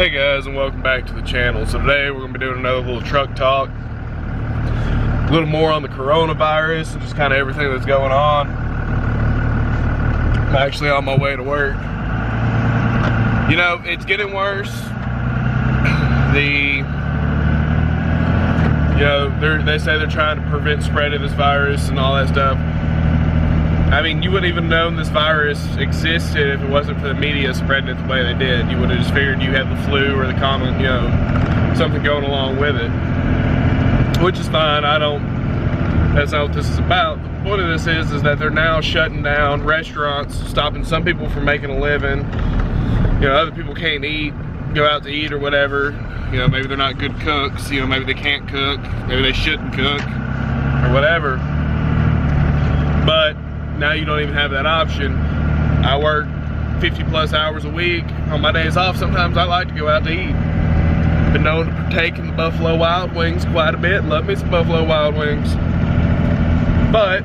Hey guys, and welcome back to the channel. So today we're going to be doing another little truck talk. A little more on the coronavirus and just kind of everything that's going on. I'm actually on my way to work. You know, it's getting worse. They say they're trying to prevent spread of this virus and all that stuff. I mean, you wouldn't even known this virus existed if it wasn't for the media spreading it the way they did. You would have just figured you had the flu or the common, something going along with it. Which is fine, that's not what this is about. The point of this is that they're now shutting down restaurants, stopping some people from making a living. Other people can't go out to eat or whatever. Maybe they're not good cooks, maybe they can't cook, maybe they shouldn't cook, or whatever. But now you don't even have that option. I work 50 plus hours a week. On my days off, sometimes I like to go out to eat. Been known to partake in the Buffalo Wild Wings quite a bit. Love me some Buffalo Wild Wings. But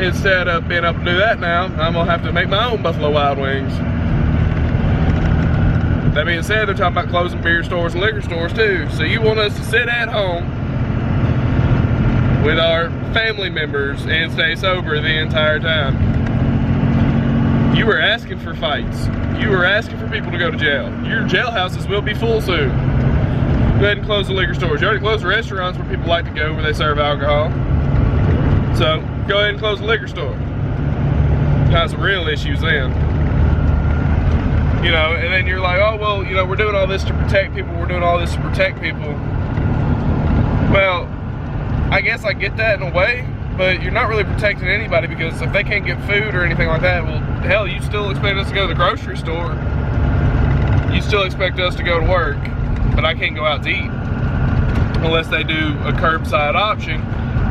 instead of being able to do that now, I'm gonna have to make my own Buffalo Wild Wings. That being said, they're talking about closing beer stores and liquor stores too. So you want us to sit at home with our family members and stay sober the entire time. You were asking for fights. You were asking for people to go to jail. Your jailhouses will be full soon. Go ahead and close the liquor stores. You already closed the restaurants where people like to go, where they serve alcohol. So go ahead and close the liquor store. Cause some real issues then. And then you're like, oh well, we're doing all this to protect people. We're doing all this to protect people. Well, I guess I get that in a way, but you're not really protecting anybody, because if they can't get food or anything like that, well, hell, you still expect us to go to the grocery store. You still expect us to go to work, but I can't go out to eat unless they do a curbside option.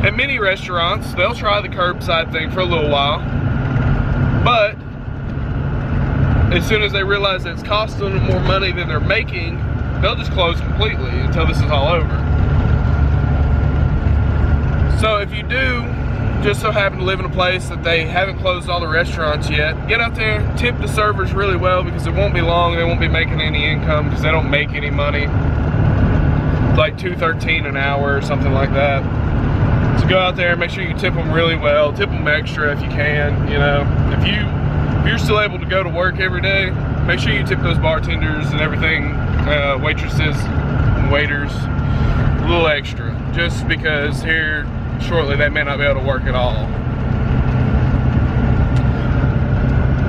At many restaurants, they'll try the curbside thing for a little while, but as soon as they realize that it's costing them more money than they're making, they'll just close completely until this is all over. So if you do just so happen to live in a place that they haven't closed all the restaurants yet, get out there, tip the servers really well, because it won't be long, they won't be making any income because they don't make any money. It's like $2.13 an hour or something like that. So go out there and make sure you tip them really well, tip them extra if you can. If you're still able to go to work every day, make sure you tip those bartenders and everything, waitresses and waiters, a little extra, just because here shortly they may not be able to work at all.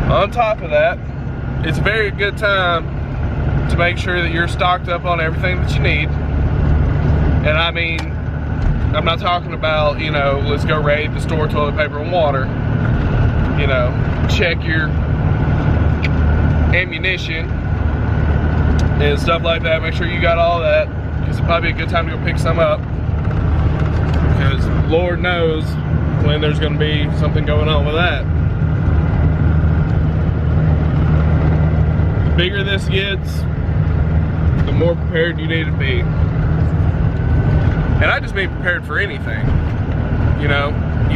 On top of that, it's a very good time to make sure that you're stocked up on everything that you need. And I mean, I'm not talking about, let's go raid the store, toilet paper and water. Check your ammunition and stuff like that. Make sure you got all that, because it'd probably be a good time to go pick some up, because Lord knows when there's going to be something going on with that. The bigger this gets, the more prepared you need to be. And I just mean prepared for anything. You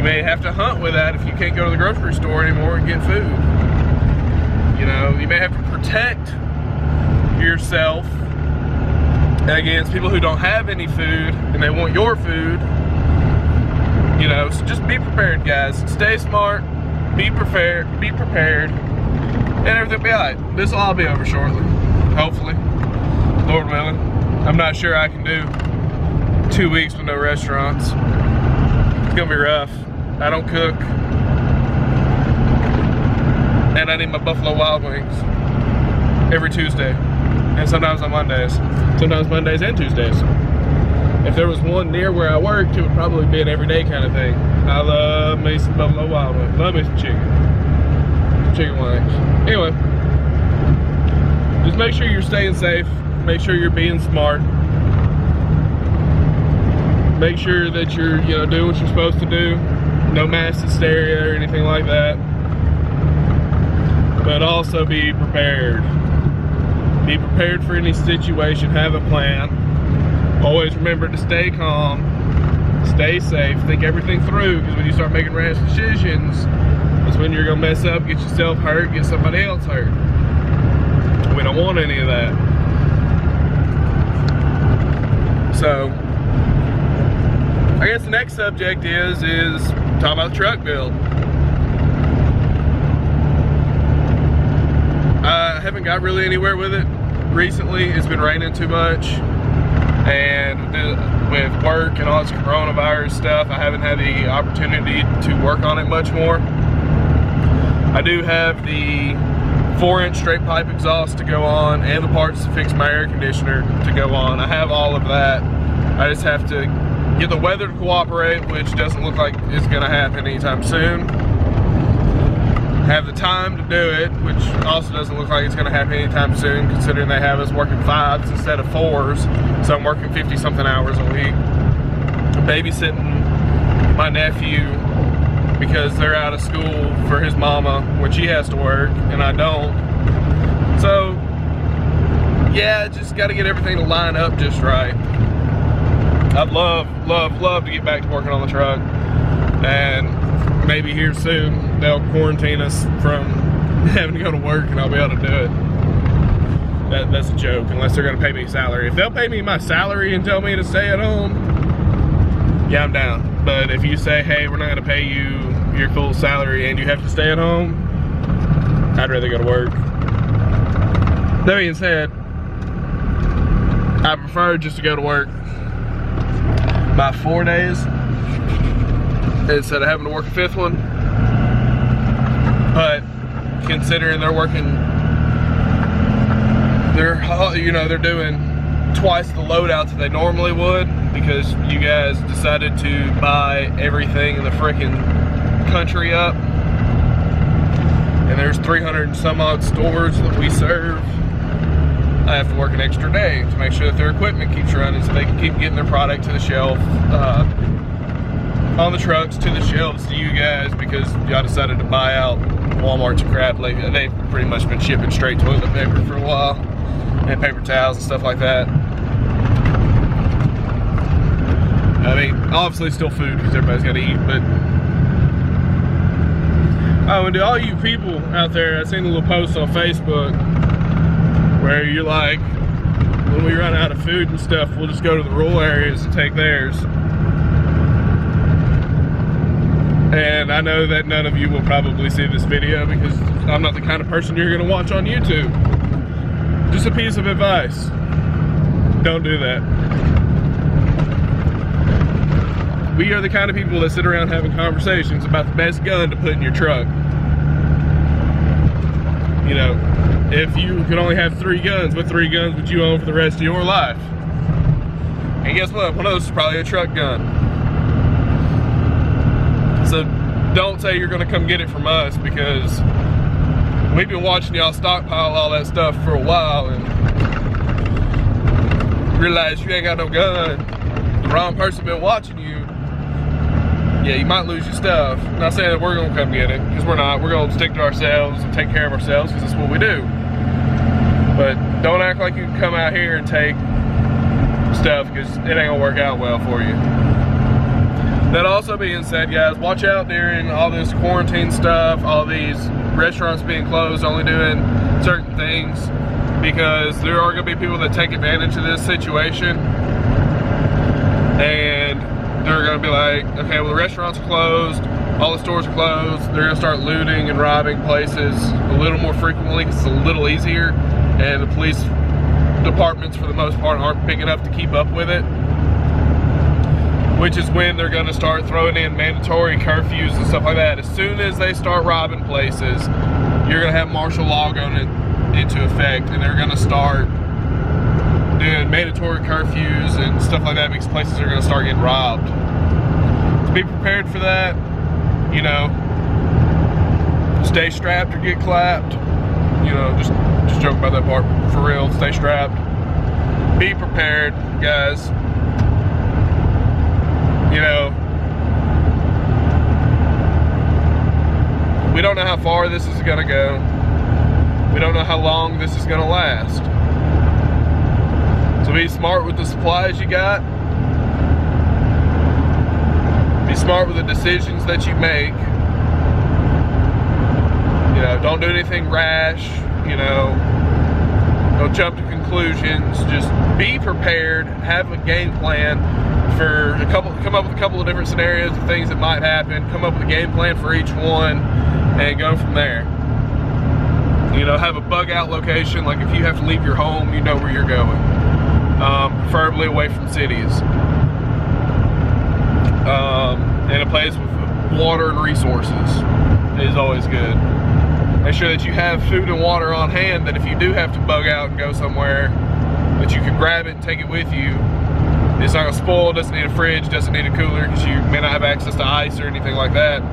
may have to hunt with that if you can't go to the grocery store anymore and get food. You may have to protect yourself against people who don't have any food and they want your food. So just be prepared, guys. Stay smart, be prepared, and everything will be alright. This will all be over shortly, hopefully, Lord willing. I'm not sure I can do 2 weeks with no restaurants. It's gonna be rough. I don't cook, and I need my Buffalo Wild Wings every Tuesday, and sometimes on Mondays, sometimes Mondays and Tuesdays. If there was one near where I worked, it would probably be an everyday kind of thing. I love me some Buffalo Wild Wings. Love me some chicken wings. Anyway, just make sure you're staying safe. Make sure you're being smart. Make sure that you're, doing what you're supposed to do. No mass hysteria or anything like that. But also be prepared. Be prepared for any situation. Have a plan. Always remember to stay calm, stay safe, think everything through, because when you start making rash decisions, that's when you're gonna mess up, get yourself hurt, get somebody else hurt. We don't want any of that. So I guess the next subject is talking about the truck build. I haven't got really anywhere with it recently. It's been raining too much, and with work and all this coronavirus stuff, I haven't had the opportunity to work on it much more. I do have the 4-inch straight pipe exhaust to go on and the parts to fix my air conditioner to go on. I have all of that. I just have to get the weather to cooperate, which doesn't look like it's gonna happen anytime soon. Have the time to do it, which also doesn't look like it's gonna happen anytime soon, considering they have us working 5s instead of 4s. So I'm working 50-something hours a week. Babysitting my nephew because they're out of school for his mama when she has to work and I don't. So yeah, just gotta get everything to line up just right. I'd love to get back to working on the truck, and maybe here soon they'll quarantine us from having to go to work and I'll be able to do it. That's a joke, unless they're gonna pay me salary. If they'll pay me my salary and tell me to stay at home, yeah, I'm down. But if you say, hey, we're not gonna pay you your full salary and you have to stay at home, I'd rather go to work. That being said, I prefer just to go to work by 4 days instead of having to work a 5th one. But considering they're working, they're doing twice the loadouts that they normally would because you guys decided to buy everything in the frickin' country up, and there's 300 and some odd stores that we serve. I have to work an extra day to make sure that their equipment keeps running so they can keep getting their product to the shelf, on the trucks, to the shelves to you guys, because y'all decided to buy out Walmart's and crap. Like, they've pretty much been shipping straight toilet paper for a while, and paper towels and stuff like that. I mean, obviously still food because everybody's got to eat, but oh, and to all you people out there, I seen a little post on Facebook where you're like, when we run out of food and stuff, we'll just go to the rural areas and take theirs. And I know that none of you will probably see this video because I'm not the kind of person you're gonna watch on YouTube. Just a piece of advice. Don't do that. We are the kind of people that sit around having conversations about the best gun to put in your truck. You know, if you could only have 3 guns, what 3 guns would you own for the rest of your life? And guess what? One of those is probably a truck gun. So don't say you're gonna come get it from us, because we've been watching y'all stockpile all that stuff for a while and realize you ain't got no gun. The wrong person been watching you. Yeah, you might lose your stuff. I'm not saying that we're gonna come get it, because we're not. We're gonna stick to ourselves and take care of ourselves, because that's what we do. But don't act like you can come out here and take stuff, because it ain't gonna work out well for you. That also being said, guys, watch out during all this quarantine stuff, all these restaurants being closed, only doing certain things, because there are gonna be people that take advantage of this situation. And they're gonna be like, okay, well, the restaurants are closed, all the stores are closed, they're gonna start looting and robbing places a little more frequently because it's a little easier, and the police departments for the most part aren't big enough to keep up with it, which is when they're gonna start throwing in mandatory curfews and stuff like that. As soon as they start robbing places, you're gonna have martial law going into effect, and they're gonna start doing mandatory curfews and stuff like that, because places are gonna start getting robbed. To be prepared for that, you know, stay strapped or get clapped. You know, just joke about that part. For real, stay strapped. Be prepared, guys. You know, we don't know how far this is gonna go. We don't know how long this is gonna last. So be smart with the supplies you got. Be smart with the decisions that you make. You know, don't do anything rash, you know. don't jump to conclusions. Just be prepared. Have a game plan for come up with a couple of different scenarios of things that might happen. Come up with a game plan for each one, and go from there. You know, have a bug out location. Like if you have to leave your home, you know where you're going. Preferably away from cities. And a place with water and resources is always good. Make sure that you have food and water on hand, that if you do have to bug out and go somewhere, that you can grab it and take it with you. It's not gonna spoil, doesn't need a fridge, doesn't need a cooler, because you may not have access to ice or anything like that.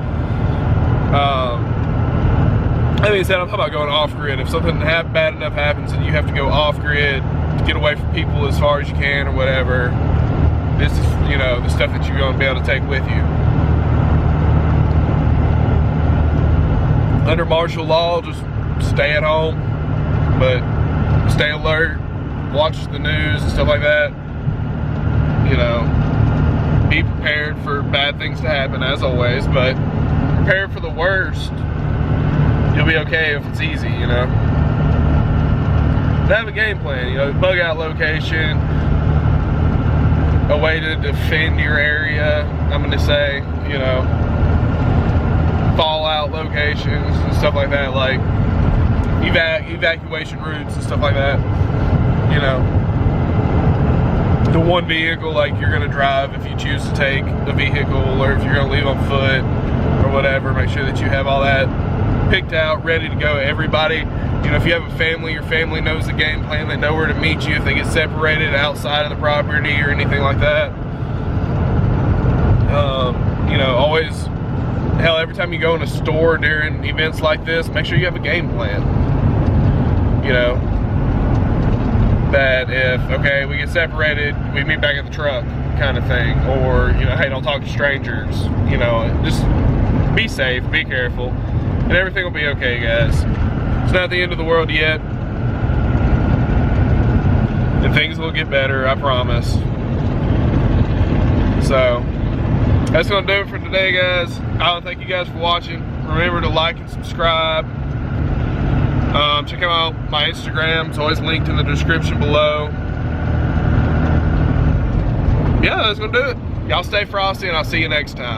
Like I said, I'm talking about going off-grid. If something bad enough happens and you have to go off-grid to get away from people as far as you can or whatever, this is, you know, the stuff that you're gonna be able to take with you. Under martial law, just stay at home, but stay alert, watch the news and stuff like that. You know, be prepared for bad things to happen as always, but prepare for the worst. You'll be okay if it's easy, you know. Have a game plan, you know, bug out location, a way to defend your area, I'm gonna say, you know, fallout locations and stuff like that, like evacuation routes and stuff like that, you know. The one vehicle, like you're gonna drive if you choose to take the vehicle, or if you're gonna leave on foot or whatever, make sure that you have all that picked out, ready to go. Everybody, you know, if you have a family, your family knows the game plan, they know where to meet you if they get separated outside of the property or anything like that. You know, always, hell, every time you go in a store during events like this, make sure you have a game plan. You know, that if, okay, we get separated, we meet back at the truck kind of thing. Or, you know, hey, don't talk to strangers. You know, just be safe, be careful, and everything will be okay, guys. It's not the end of the world yet. And things will get better, I promise. So, that's gonna do it for today, guys. I want to thank you guys for watching. Remember to like and subscribe. Check out my Instagram. It's always linked in the description below. Yeah, that's gonna do it. Y'all stay frosty, and I'll see you next time.